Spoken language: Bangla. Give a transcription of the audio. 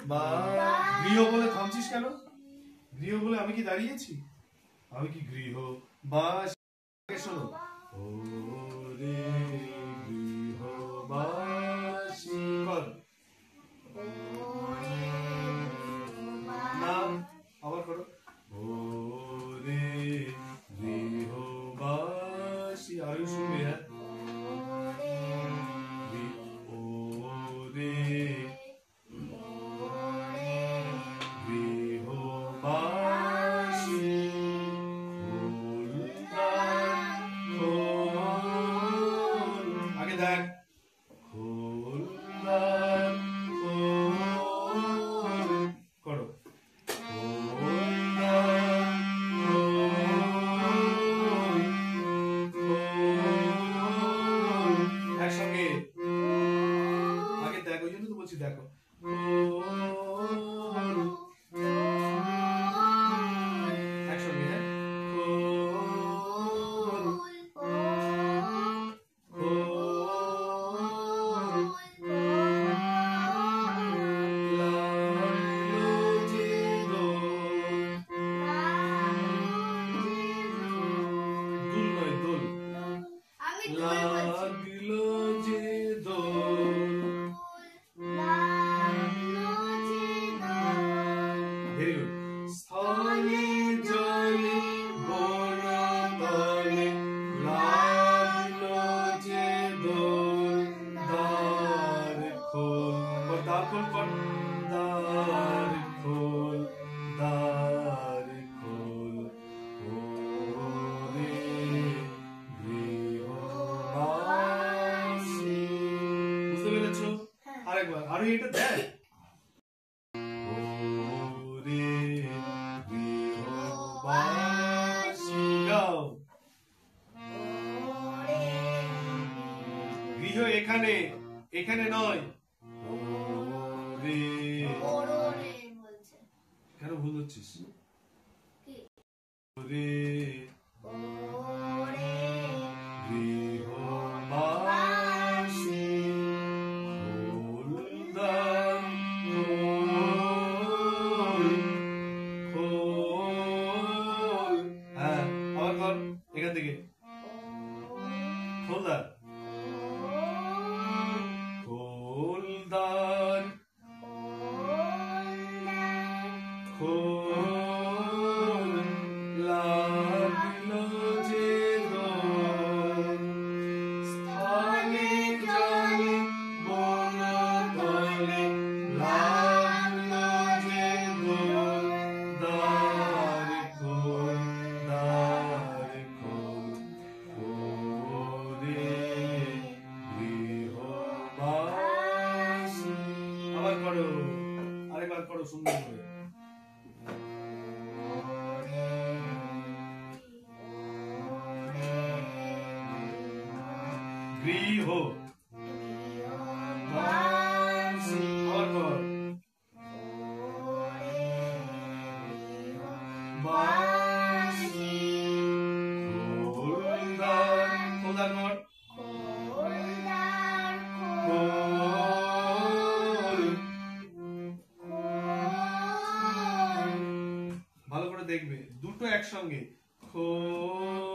বা গৃহ বলে থামছিস কেন? গৃহ বলে আমি কি দাঁড়িয়েছি? আমি কি গৃহ বা শোনো ওরে গৃহবাসী কর না আবার করো ওরে গৃহবাসী আয়ু শুনবে হ্যাঁ ওরে গৃহবাসী আগে দেখ করো একসঙ্গে আগে দেখ ওই জন্য তো বলছি দেখো একসঙ্গে হ্যাঁ আরেকবার আরো এটা দেখ গৃহ এখানে এখানে নয় কেন ভুল হচ্ছিস এখান থেকে খোলদার খোলদার খোল লাগলো যে দোল স্থলে জলে বন তলে লাগলো যে দোল দ্বার খোল দ্বার খোল ওরে গৃহবাসী আবার করো আরেকবার করো সুন্দর করে গৃহ আবার কর ভালো করে দেখবে দুটো একসঙ্গে খোল